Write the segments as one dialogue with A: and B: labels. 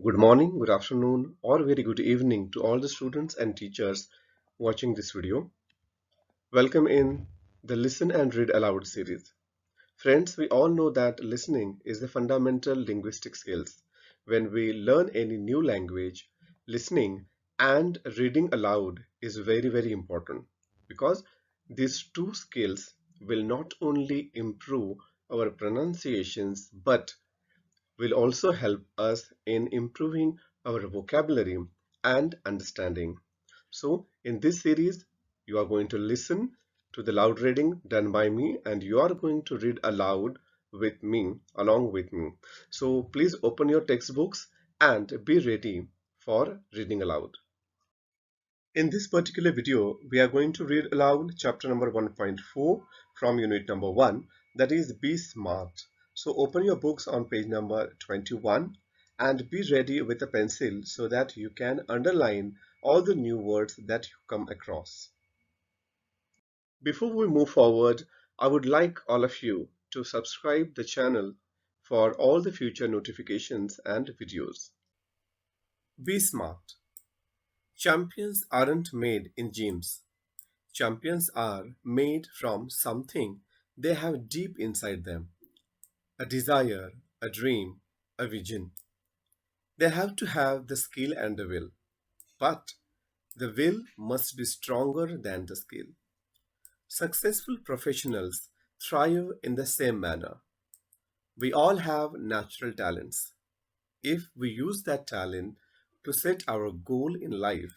A: Good morning, good afternoon, or very good evening to all the students and teachers watching this video. Welcome in the Listen and Read Aloud series. Friends, we all know that listening is the fundamental linguistic skills. When we learn any new language, listening and reading aloud is very important because these two skills will not only improve our pronunciations but will also help us in improving our vocabulary and understanding. So, in this series, you are going to listen to the loud reading done by me and you are going to read aloud with me, along with me. So, please open your textbooks and be ready for reading aloud. In this particular video, we are going to read aloud chapter number 1.4 from unit number 1, that is Be Smart. So open your books on page number 21 and be ready with a pencil so that you can underline all the new words that you come across. Before we move forward, I would like all of you to subscribe the channel for all the future notifications and videos. Be smart. Champions aren't made in gyms. Champions are made from something they have deep inside them, a desire, a dream, a vision. They have to have the skill and the will, but the will must be stronger than the skill. Successful professionals thrive in the same manner. We all have natural talents. If we use that talent to set our goal in life,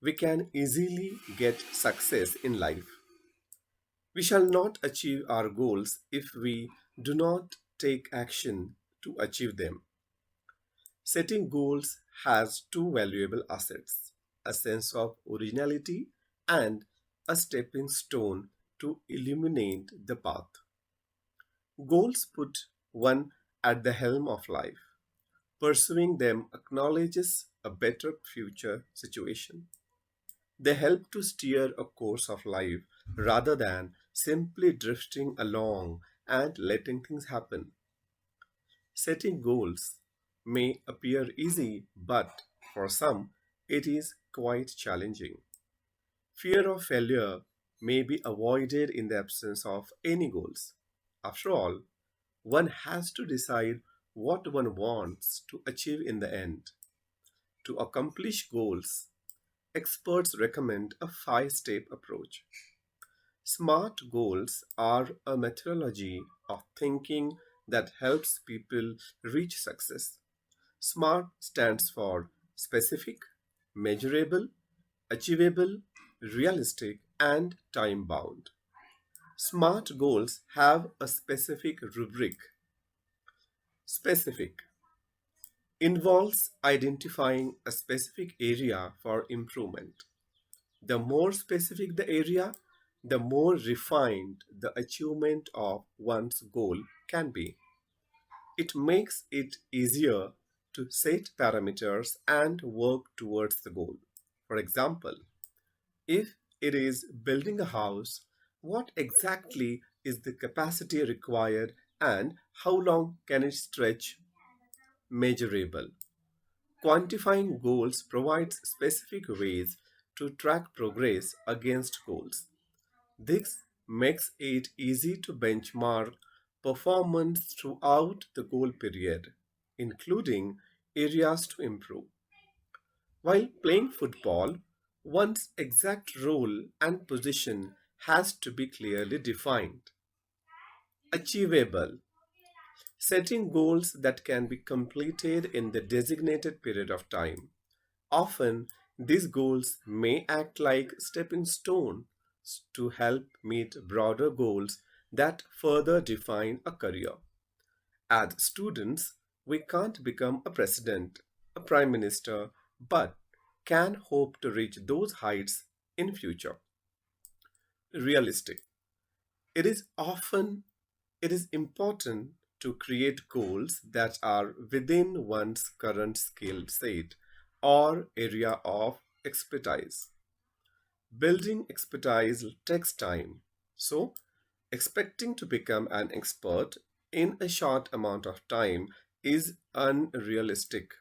A: we can easily get success in life. We shall not achieve our goals if we do not take action to achieve them. Setting goals has two valuable assets, a sense of originality and a stepping stone to illuminate the path. Goals put one at the helm of life. Pursuing them acknowledges a better future situation. They help to steer a course of life rather than simply drifting along and letting things happen. Setting goals may appear easy, but for some, it is quite challenging. Fear of failure may be avoided in the absence of any goals. After all, one has to decide what one wants to achieve in the end. To accomplish goals, experts recommend a five-step approach. SMART goals are a methodology of thinking that helps people reach success. SMART stands for specific, measurable, achievable, realistic, and time bound. SMART goals have a specific rubric. Specific involves identifying a specific area for improvement. The more specific the area, the more refined the achievement of one's goal can be. It makes it easier to set parameters and work towards the goal. For example, if it is building a house, what exactly is the capacity required and how long can it stretch? Measurable. Quantifying goals provides specific ways to track progress against goals. This makes it easy to benchmark performance throughout the goal period, including areas to improve. While playing football, one's exact role and position has to be clearly defined. Achievable. Setting goals that can be completed in the designated period of time. Often, these goals may act like stepping stones to help meet broader goals that further define a career. As students, we can't become a president, a prime minister, but can hope to reach those heights in future. Realistic. It is often it is important to create goals that are within one's current skill set or area of expertise. Building expertise takes time, so expecting to become an expert in a short amount of time is unrealistic.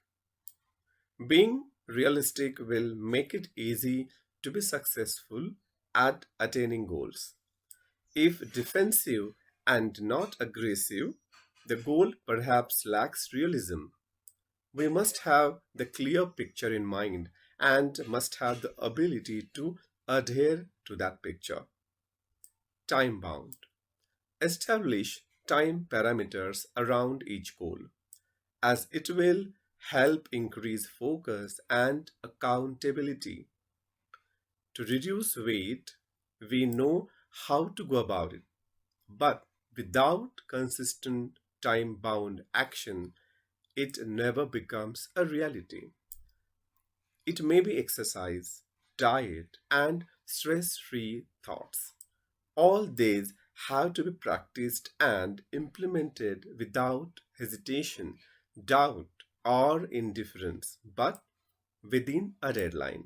A: Being realistic will make it easy to be successful at attaining goals. If defensive and not aggressive, the goal perhaps lacks realism. We must have the clear picture in mind and must have the ability to adhere to that picture. Time bound. Establish time parameters around each goal, as it will help increase focus and accountability. To reduce weight, we know how to go about it, but without consistent time bound action, it never becomes a reality. It may be exercise, diet, and stress free thoughts. All these have to be practiced and implemented without hesitation, doubt, or indifference, but within a deadline.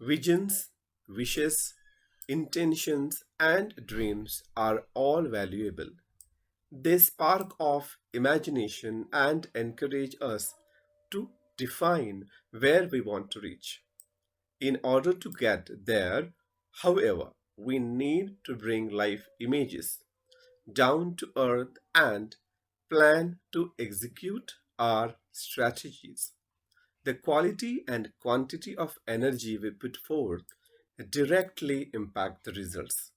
A: Visions, wishes, intentions, and dreams are all valuable. They spark off imagination and encourage us to define where we want to reach. In order to get there, however, we need to bring life images down to earth and plan to execute our strategies. The quality and quantity of energy we put forth directly impact the results.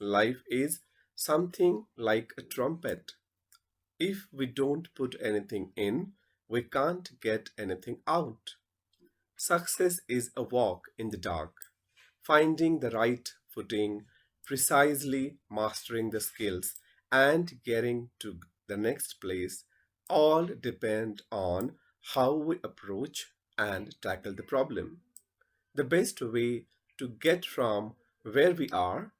A: Life is something like a trumpet. If we don't put anything in, we can't get anything out. Success is a walk in the dark, finding the right footing, precisely mastering the skills, and getting to the next place all depend on how we approach and tackle the problem. The best way to get from where we are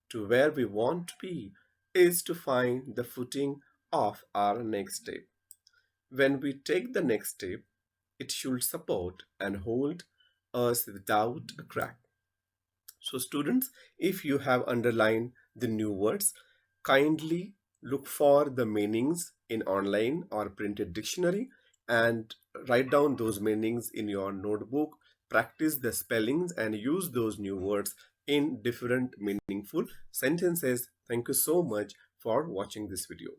A: to where we want to be is to find the footing of our next step. When we take the next step, it should support and hold us without a crack. So, students, if you have underlined the new words, kindly look for the meanings in online or printed dictionary and write down those meanings in your notebook. Practice the spellings and use those new words in different meaningful sentences. Thank you so much for watching this video.